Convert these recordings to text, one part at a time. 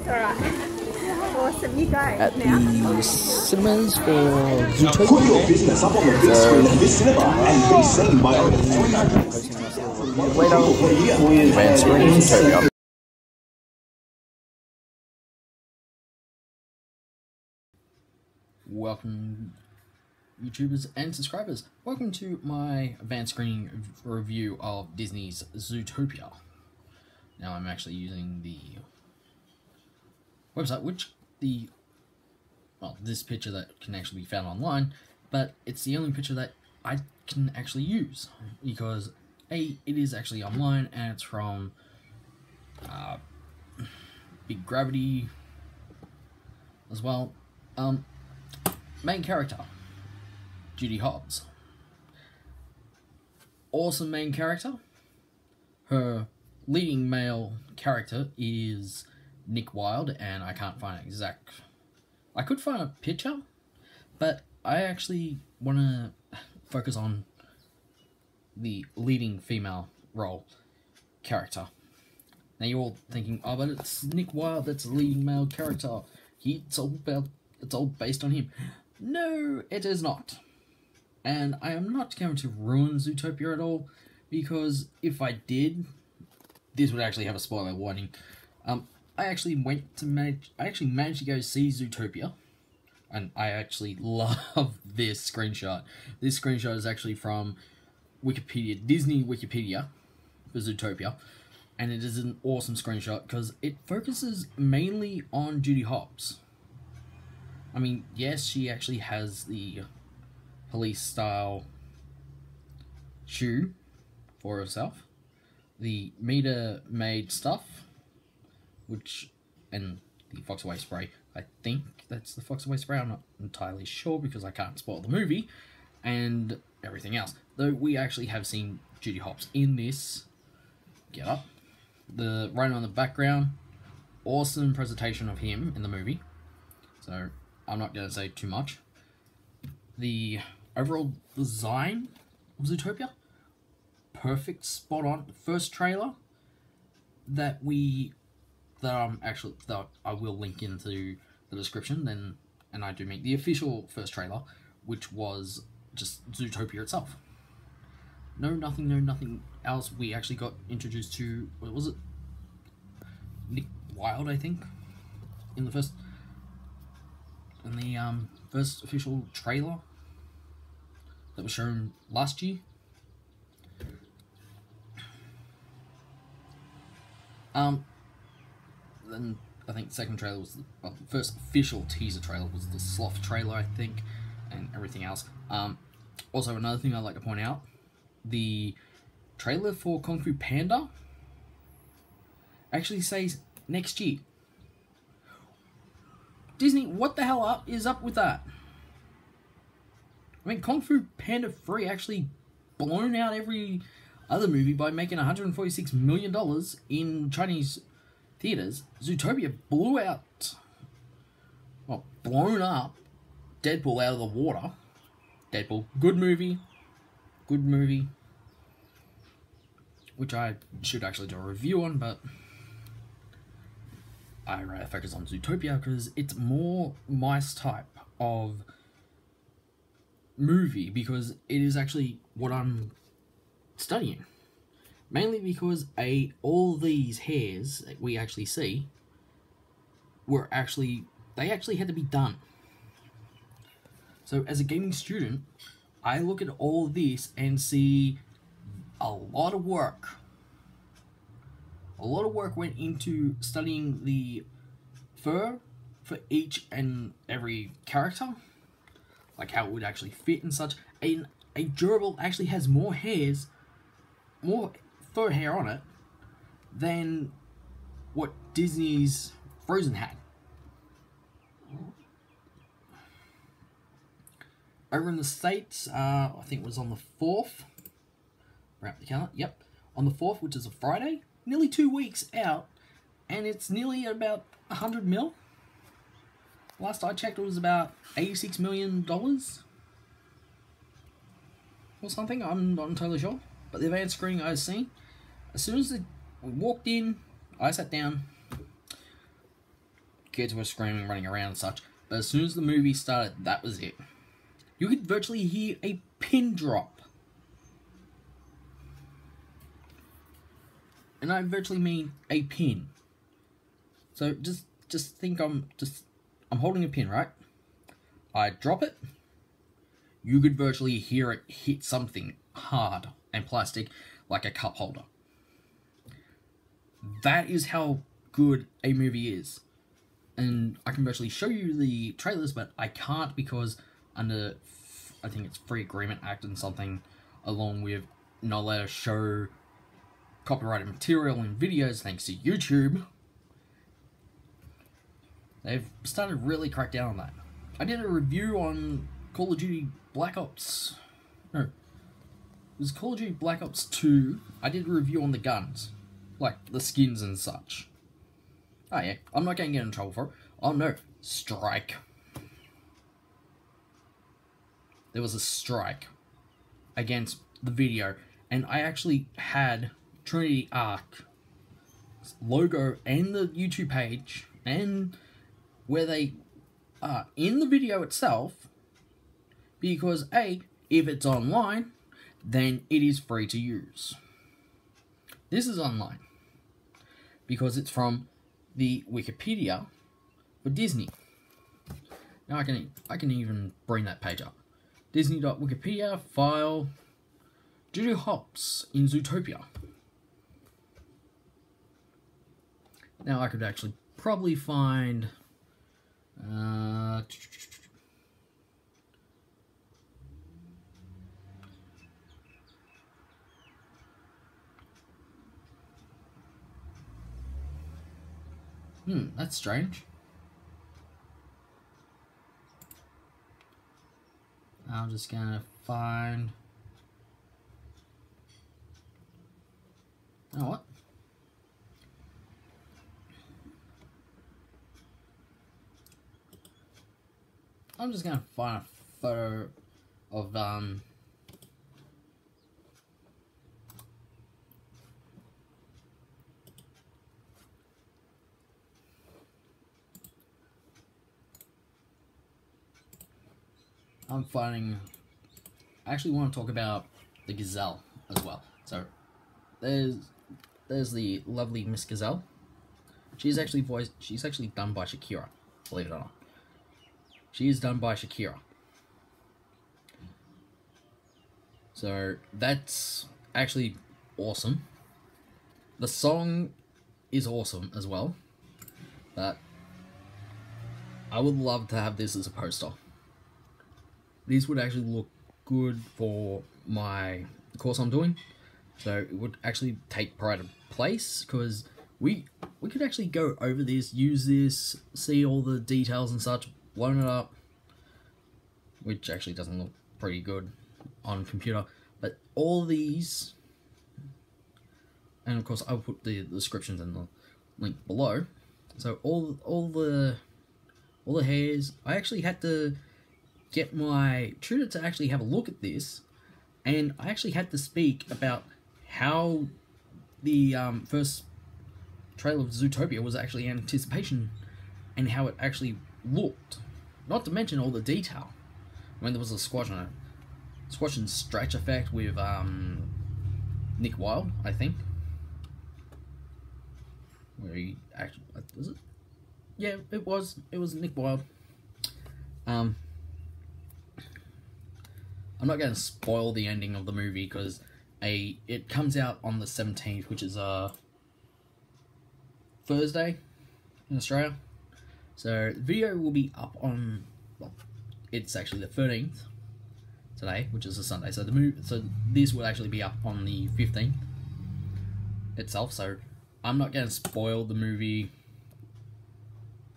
Alright. Awesome, you go. At now. the cinemas for Zootopia. Put your business up on the big screen at this cinema and be seen by over 300 Later, Advance Screening Zootopia. Welcome, YouTubers and subscribers. Welcome to my advanced screening review of Disney's Zootopia. Now I'm actually using the website, which this picture that can actually be found online, but it's the only picture that I can actually use because A, it is actually online and it's from Big Gravity as well. Main character, Judy Hopps. Awesome main character. Her leading male character is Nick Wilde, and I can't find an exact... I could find a picture, but I actually want to focus on the leading female role character. Now you're all thinking, oh, but it's Nick Wilde, that's the leading male character. It's all based on him. No, it is not. And I am not going to ruin Zootopia at all, because if I did, this would actually have a spoiler warning. I actually managed to go see Zootopia, and I actually love this screenshot. This screenshot is actually from Wikipedia, Disney Wikipedia for Zootopia, and it is an awesome screenshot because it focuses mainly on Judy Hopps. I mean, yes, she actually has the police-style shoe for herself, the meter-made stuff, and the Foxaway spray. I think that's the Foxaway spray. I'm not entirely sure because I can't spoil the movie, and everything else. Though we actually have seen Judy Hopps in this get-up. The right on the background, awesome presentation of him in the movie. So I'm not going to say too much. The overall design of Zootopia, perfect, spot on. The first trailer that I will link into the description, and I do mean the official first trailer, which was just Zootopia itself. Nothing else. We actually got introduced to, what was it? Nick Wilde, I think, in the first official trailer that was shown last year. Then I think the second trailer was the first official teaser trailer was the Sloth trailer, I think, and everything else. Also, another thing I'd like to point out, the trailer for Kung Fu Panda actually says next year. Disney, what the hell is up with that? I mean, Kung Fu Panda 3 actually blown out every other movie by making $146 million in Chinese theaters. Zootopia blown up Deadpool out of the water. Deadpool, good movie, which I should actually do a review on, but I rather focus on Zootopia because it's more my type of movie, because it is actually what I'm studying. Mainly because all these hairs that we actually see they actually had to be done. So as a gaming student, I look at all this and see a lot of work. A lot of work went into studying the fur for each and every character, like how it would actually fit and such. And a gerbil actually has more fur hair on it than what Disney's Frozen had. Over in the States, I think it was on the 4th. Wrap the calendar. Yep, on the 4th, which is a Friday. Nearly 2 weeks out, and it's nearly about 100 mil. Last I checked, it was about $86 million or something. I'm not entirely sure. But the advanced screening I've seen, as soon as we walked in, I sat down. kids were screaming, running around and such. But as soon as the movie started, that was it. You could virtually hear a pin drop. And I virtually mean a pin. So just think I'm holding a pin, right? I drop it. You could virtually hear it hit something hard and plastic like a cup holder. That is how good a movie is. And I can virtually show you the trailers, but I can't because under, I think it's Free Agreement Act and something, along with not allowed to show copyrighted material in videos thanks to YouTube. They've started to really crack down on that. I did a review on Call of Duty Black Ops. No. It was Call of Duty Black Ops 2. I did a review on the guns. Like the skins and such. Oh yeah, I'm not going to get in trouble for it. Oh no, strike. There was a strike against the video, and I actually had Trinity Arc logo and the YouTube page and where they are in the video itself, because A, if it's online, then it is free to use. This is online because it's from the Wikipedia for Disney. Now I can even bring that page up. Disney.wikipedia file Judy Hopps in Zootopia. Now I could actually probably find that's strange. I'm just gonna find. You know what? I'm just gonna find a photo of I'm finding. I actually want to talk about the Gazelle as well. So there's the lovely Miss Gazelle. She's actually done by Shakira, believe it or not. She is done by Shakira. So that's actually awesome. The song is awesome as well. But I would love to have this as a poster. This would actually look good for my course I'm doing. So it would actually take pride of place, because we could actually go over this, use this, see all the details and such, blown it up, which actually doesn't look pretty good on computer, but all these, and of course I'll put the descriptions in the link below. So all the hairs, I actually had to get my tutor to actually have a look at this, and I actually had to speak about how the first trailer of Zootopia was actually anticipation and how it actually looked. Not to mention all the detail. When there was a squash and stretch effect with Nick Wilde, I think. Where he actually, was it? Yeah, it was Nick Wilde. I'm not going to spoil the ending of the movie because it comes out on the 17th, which is Thursday in Australia. So the video will be up on, well, it's actually the 13th today, which is a Sunday. So this will actually be up on the 15th itself. So I'm not going to spoil the movie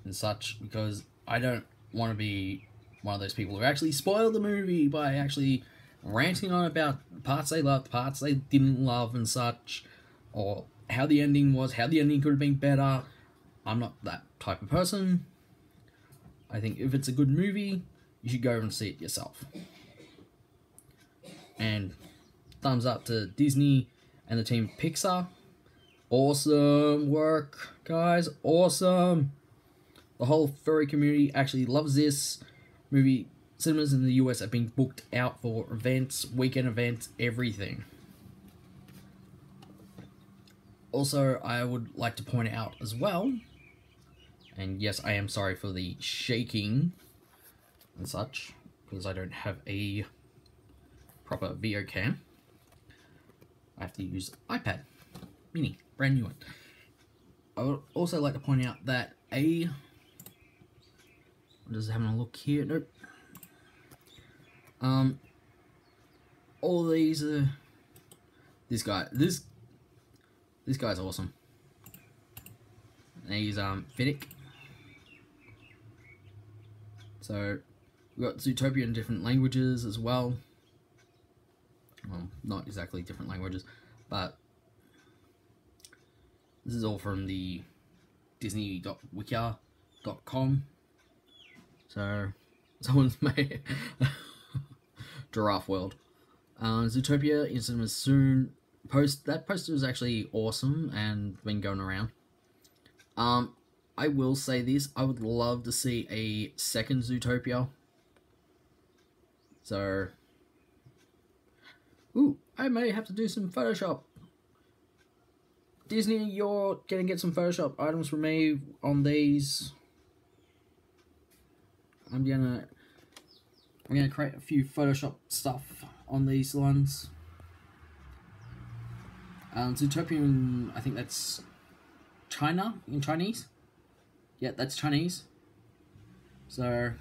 and such, because I don't want to be one of those people who actually spoil the movie by actually ranting on about parts they loved, parts they didn't love and such, or how the ending was, how the ending could have been better. I'm not that type of person. I think if it's a good movie, you should go and see it yourself. And thumbs up to Disney and the team Pixar. Awesome work, guys. Awesome. The whole furry community actually loves this movie. Cinemas in the US have been booked out for events, weekend events, everything. Also, I would like to point out as well, and yes, I am sorry for the shaking and such, because I don't have a proper video cam. I have to use iPad mini, brand new one. I would also like to point out that I'm just having a look here. Nope. All these are this guy's awesome. And he's Fiddick. So we've got Zootopia in different languages as well. Well, not exactly different languages, but this is all from the disney.wikia.com. So someone's made Giraffe World. Zootopia in cinemas soon. That poster is actually awesome and been going around. I will say this, I would love to see a second Zootopia. So, ooh, I may have to do some Photoshop. Disney, you're gonna get some Photoshop items from me on these. I'm gonna create a few Photoshop stuff on these ones. Zootopia, I think that's China in Chinese. Yeah, that's Chinese. So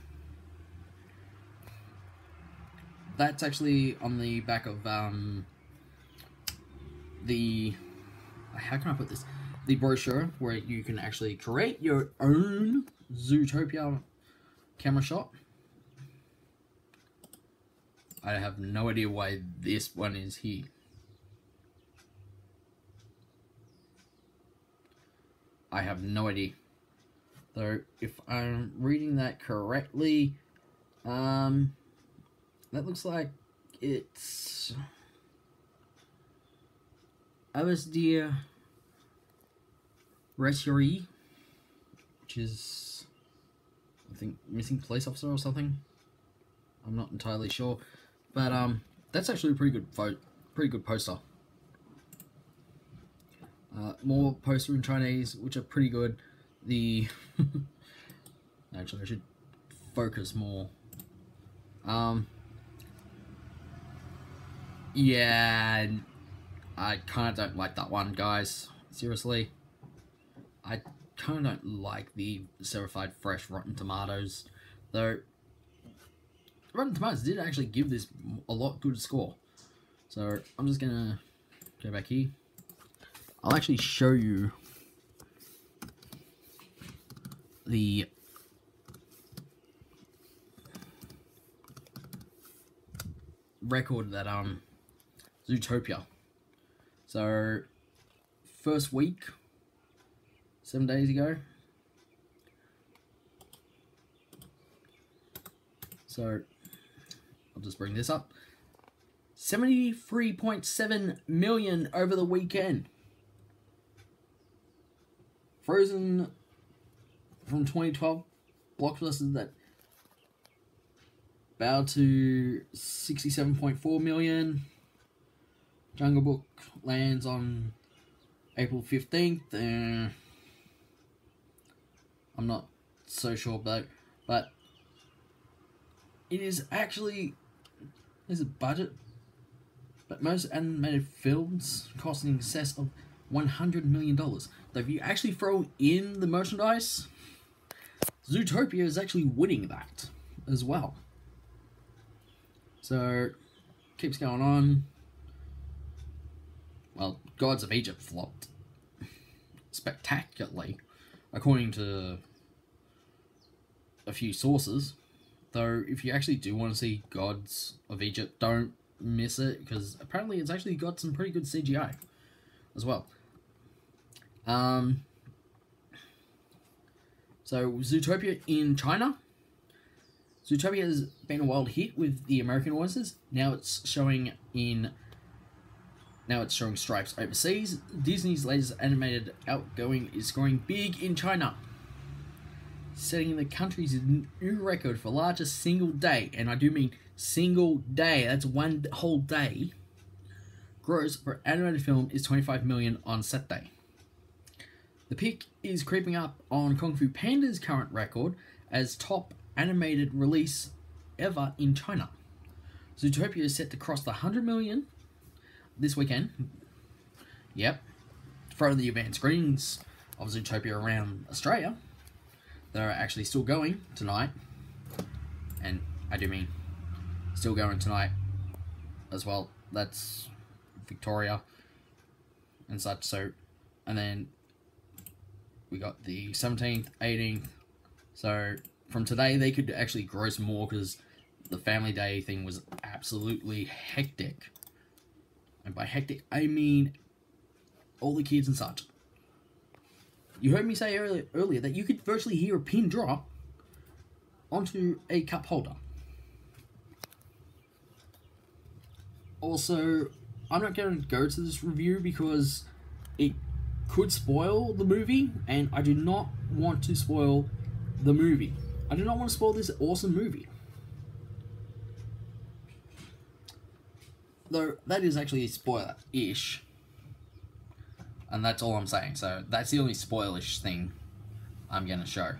that's actually on the back of the, how can I put this? The brochure where you can actually create your own Zootopia camera shot. I have no idea why this one is here. I have no idea. So if I'm reading that correctly, that looks like it's Abasdia Retieri, which is, I think, missing police officer or something. I'm not entirely sure, but that's actually a pretty good poster. More poster in Chinese, which are pretty good. The actually, I should focus more. Yeah, I kind of don't like that one, guys. Seriously, I kind of don't like the certified fresh Rotten Tomatoes, though. Rotten Tomatoes did actually give this a lot good score. So I'm just gonna go back here. I'll actually show you the record that Zootopia. So first week, 7 days ago. So I'll just bring this up. 73.7 million over the weekend. Frozen from 2012 blockbusters that bowed to 67.4 million. Jungle Book lands on April 15th. I'm not so sure about it, but it is actually, there's a budget, but most animated films cost in excess of $100 million. So if you actually throw in the merchandise, Zootopia is actually winning that as well. So, keeps going on. Well, Gods of Egypt flopped spectacularly, according to a few sources. Though, if you actually do want to see Gods of Egypt, don't miss it, because apparently it's actually got some pretty good CGI as well. So Zootopia in China. Zootopia has been a wild hit with the American audiences. Now it's showing stripes overseas. Disney's latest animated outgoing is scoring big in China. setting the country's new record for largest single day, and I do mean single day, that's one whole day, gross for animated film is 25 million on set day. The peak is creeping up on Kung Fu Panda's current record as top animated release ever in China. Zootopia is set to cross the 100 million this weekend. Yep. Throw the advanced screenings of Zootopia around Australia. They're actually still going tonight. And I do mean still going tonight as well. That's Victoria and such. So, and then we got the 17th, 18th. So from today they could actually gross more because the Family Day thing was absolutely hectic. And by hectic, I mean all the kids and such. You heard me say earlier that you could virtually hear a pin drop onto a cup holder. Also, I'm not going to go to this review because it could spoil the movie, and I do not want to spoil the movie. I do not want to spoil this awesome movie. Though, that is actually a spoiler-ish. And that's all I'm saying. So, that's the only spoilish thing I'm going to show.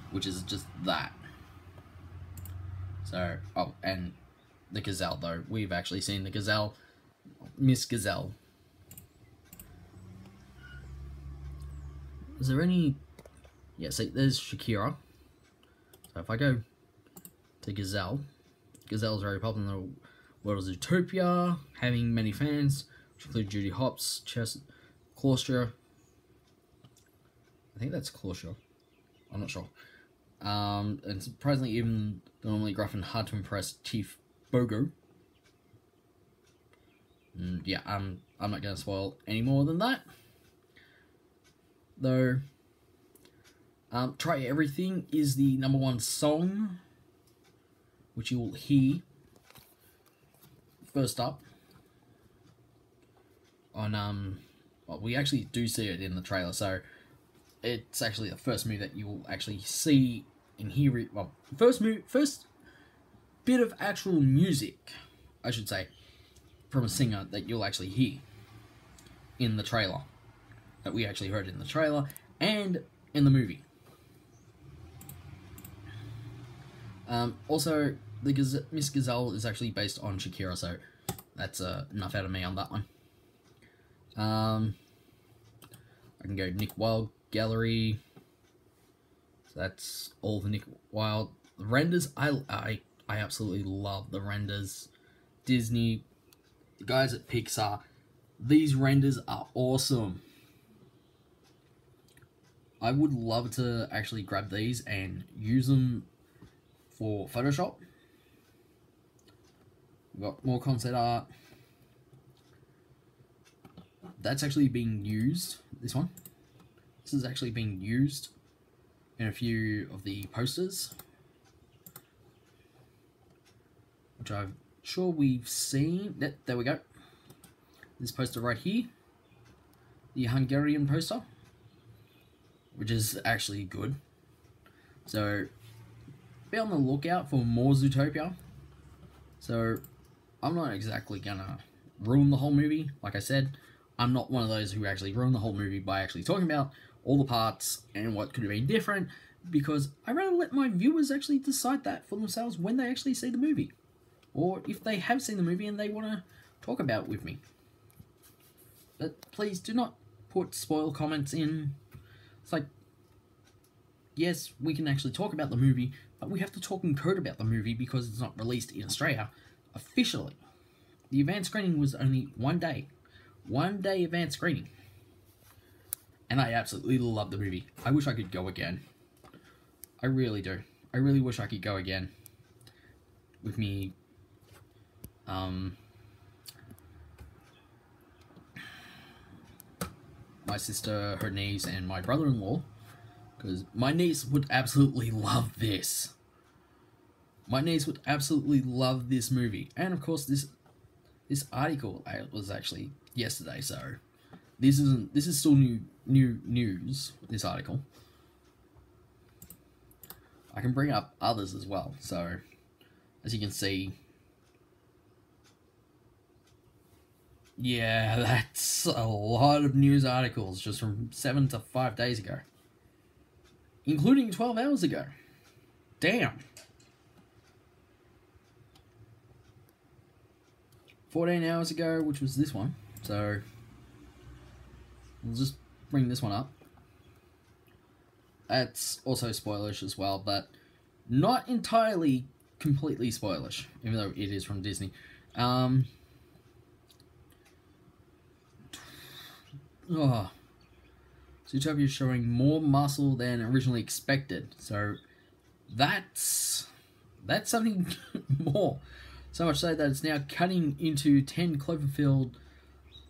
Which is just that. So, oh, and the gazelle, though. We've actually seen the gazelle. Miss Gazelle. Is there any... Yeah, see, there's Shakira. So if I go to Gazelle, Gazelle is very popular in the world of Zootopia, having many fans, which include Judy Hopps, Claustra. I think that's Claustra. I'm not sure. And surprisingly, even the normally gruff and hard to impress Chief Bogo. Yeah, I'm not going to spoil any more than that. Though, Try Everything is the #1 song, which you will hear first up on, well, we actually do see it in the trailer, so it's actually the first movie that you will actually see and hear it, well, first bit of actual music, I should say, from a singer that you'll actually hear in the trailer, that we actually heard in the trailer and in the movie. Also, the Miss Gazelle is actually based on Shakira, so that's enough out of me on that one. I can go Nick Wilde Gallery. So that's all the Nick Wilde. The renders, I absolutely love the renders. Disney, the guys at Pixar, these renders are awesome. I would love to actually grab these and use them for Photoshop. We've got more concept art. That's actually being used, this one. This is actually being used in a few of the posters, which I'm sure we've seen. There we go. This poster right here, the Hungarian poster, which is actually good. So be on the lookout for more Zootopia. So I'm not exactly gonna ruin the whole movie. Like I said, I'm not one of those who actually ruin the whole movie by actually talking about all the parts and what could have been different, because I rather let my viewers actually decide that for themselves when they actually see the movie, or if they have seen the movie and they want to talk about it with me. But please do not put spoil comments in. It's like, yes, we can actually talk about the movie, but we have to talk in code about the movie because it's not released in Australia officially. The advance screening was only 1 day. 1 day advance screening. And I absolutely love the movie. I wish I could go again. I really do. I really wish I could go again. With me, my sister, her niece, and my brother-in-law. Because my niece would absolutely love this. My niece would absolutely love this movie. And of course, this article was actually yesterday, so this is still new news, this article. I can bring up others as well. So, as you can see, yeah, that's a lot of news articles just from 7 to 5 days ago, including 12 hours ago. Damn. 14 hours ago, which was this one. So, we'll just bring this one up. That's also spoilish as well, but not entirely completely spoilish, even though it is from Disney. Zootopia is showing more muscle than originally expected, so that's something more. So much so that it's now cutting into 10 Cloverfield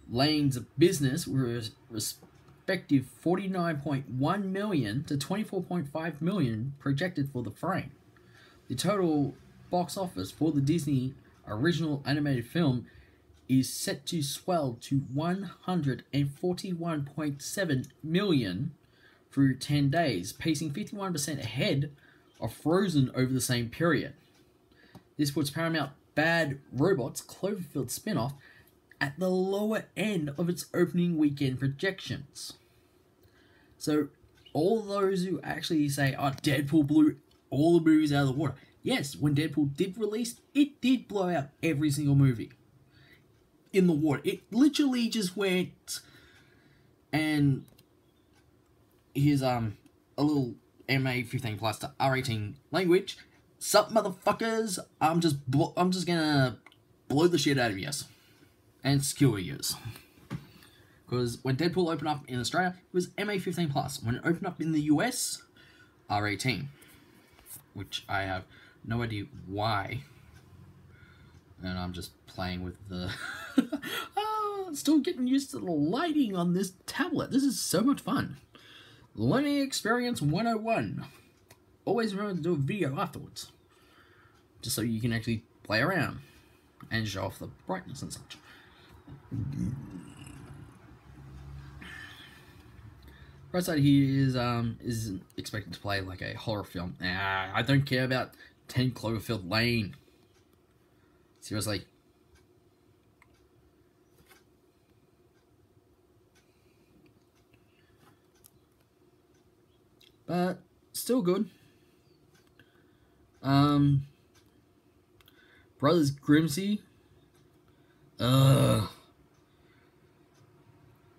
lanes of business with respective 49.1 million to 24.5 million projected for the frame. The total box office for the Disney original animated film is set to swell to 141.7 million through 10 days, pacing 51% ahead of Frozen over the same period. This puts Paramount Bad Robot's Cloverfield spin-off at the lower end of its opening weekend projections. So, all those who actually say, oh, Deadpool blew all the movies out of the water. Yes, when Deadpool did release, it did blow out every single movie in the water. It literally just went, and here's a little MA 15 plus to R18 language. Sup, motherfuckers? I'm just gonna blow the shit out of yous and skewer yous. Because when Deadpool opened up in Australia, it was MA 15 plus. When it opened up in the US, R18, which I have no idea why. And I'm just playing with the still getting used to the lighting on this tablet. This is so much fun. Learning Experience 101. Always remember to do a video afterwards, just so you can actually play around and show off the brightness and such. Right side here is expected to play like a horror film. I don't care about 10 Cloverfield Lane. Seriously. But still good. Brothers Grimsey.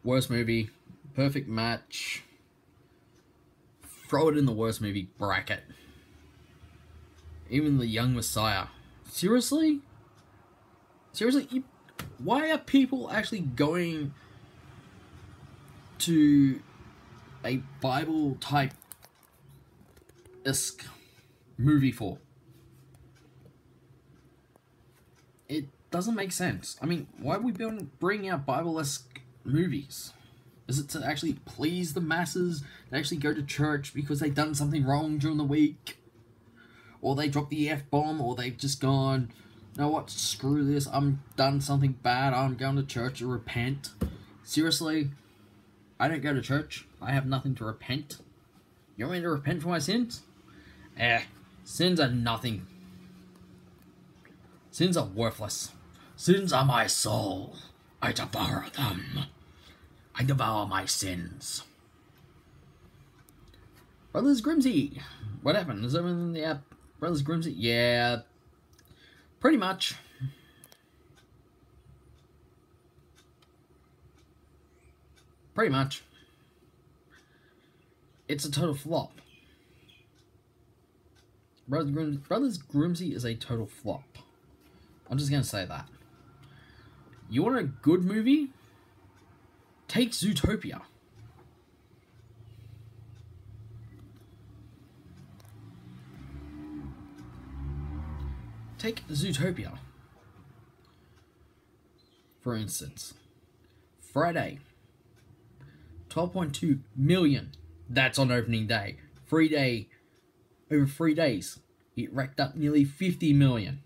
Worst movie. Perfect match. Throw it in the worst movie bracket. Even The Young Messiah. Seriously? Seriously? Why are people actually going to a Bible type-esque movie for? It doesn't make sense. I mean, why are we bringing out Bible-esque movies? Is it to actually please the masses, to actually go to church because they've done something wrong during the week? Or they dropped the F-bomb, or they've just gone, you know what, screw this, I'm done something bad, I'm going to church to repent. Seriously? I don't go to church. I have nothing to repent. You want me to repent for my sins? Sins are nothing. Sins are worthless. Sins are my soul. I devour them. I devour my sins. Brothers Grimsey. What happened? Is everything in the app? Brothers Grimsey? Yeah. Pretty much. Pretty much. It's a total flop. Brothers Grimsey is a total flop. I'm just going to say that. You want a good movie? Take Zootopia. Take Zootopia. For instance. Friday. 12.2 million. That's on opening day. Over 3 days, it racked up nearly 50 million.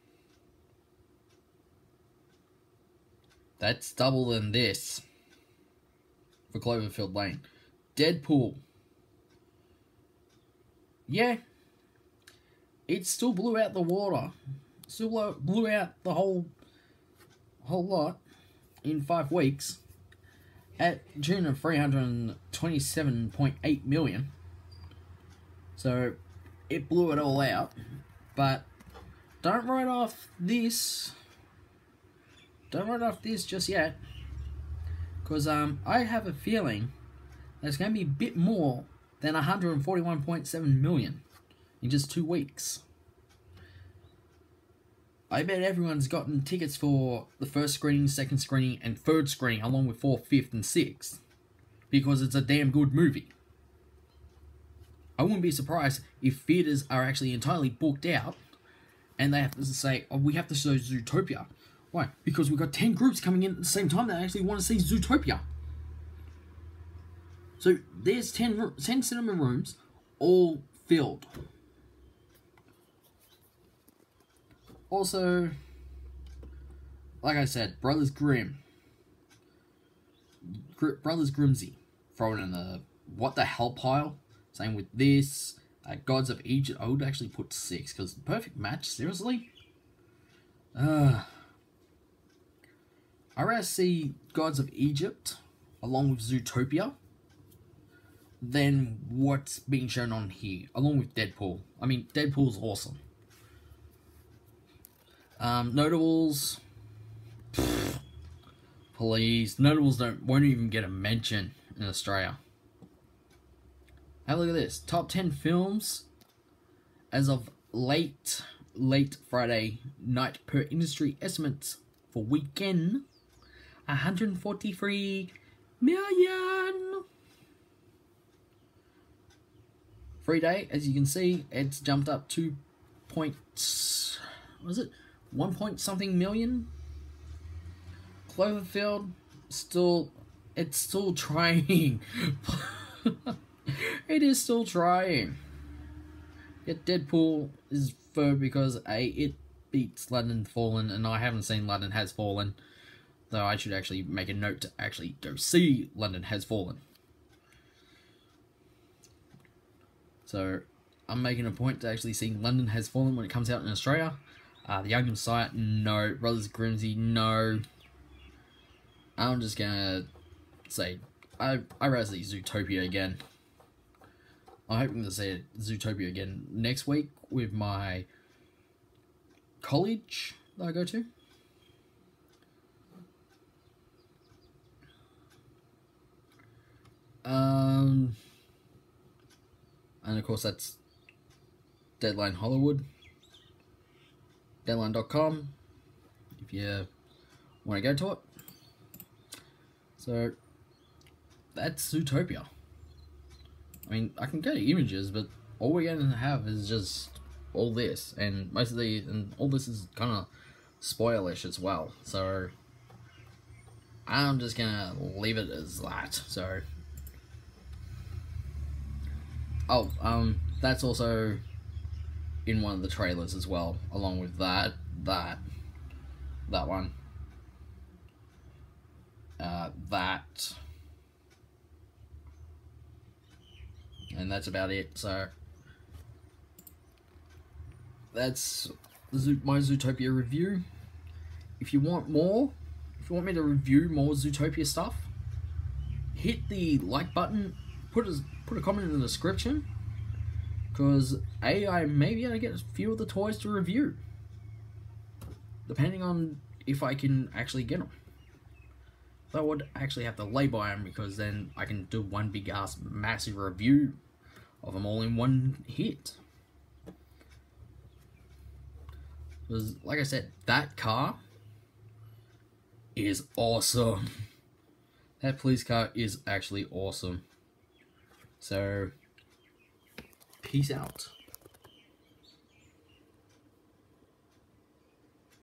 That's double than this for Cloverfield Lane. Deadpool. Yeah, it still blew out the water. Still blew out the whole lot in 5 weeks at tune of 327.8 million. So it blew it all out. But don't write off this. Don't write off this just yet, because I have a feeling there's going to be a bit more than 141.7 million in just 2 weeks. I bet everyone's gotten tickets for the first screening, second screening, and third screening, along with 4th, 5th, and 6th, because it's a damn good movie. I wouldn't be surprised if theaters are actually entirely booked out, and they have to say, "Oh, we have to show Zootopia." Why? Because we've got 10 groups coming in at the same time that actually want to see Zootopia. So there's 10 cinema rooms, all filled. Also, like I said, Brothers Grimsey, thrown in the what the hell pile. Same with this. Gods of Egypt, I would actually put 6, because perfect match, seriously? I'd rather see Gods of Egypt along with Zootopia than what's being shown on here, along with Deadpool. I mean, Deadpool's awesome. Notables, please. Notables won't even get a mention in Australia. Have a look at this. Top 10 films as of late Friday night per industry estimates for weekend. 143 million. Free day, as you can see, it's jumped up 2 points. Was it 1 point something million? Cloverfield, it's still trying. It is still trying. Yet Deadpool is third because it beats London Fallen, and I haven't seen London Has Fallen, though I should actually make a note to actually go see London Has Fallen. So I'm making a point to actually see London Has Fallen when it comes out in Australia. The Young Messiah, no. Brothers Grimsey, no. I'm just gonna say I'd rather see Zootopia again. I'm hoping to see Zootopia again next week with my college that I go to. And of course that's Deadline Hollywood. Deadline.com if you want to go to it. So that's Zootopia. I mean, I can go to images, but all we're going to have is just all this, and all this is kind of spoilish as well. So I'm just gonna leave it as that. So that's also in one of the trailers as well, along with that one, and that's about it. So that's my Zootopia review. If you want more, if you want me to review more Zootopia stuff, hit the like button, put a comment in the description, because I may be able to get a few of the toys to review, depending on if I can actually get them. So I would actually have to lay by them, because then I can do one big ass massive review of them all in one hit. Because, like I said, that car is awesome. That police car is actually awesome. So, peace out.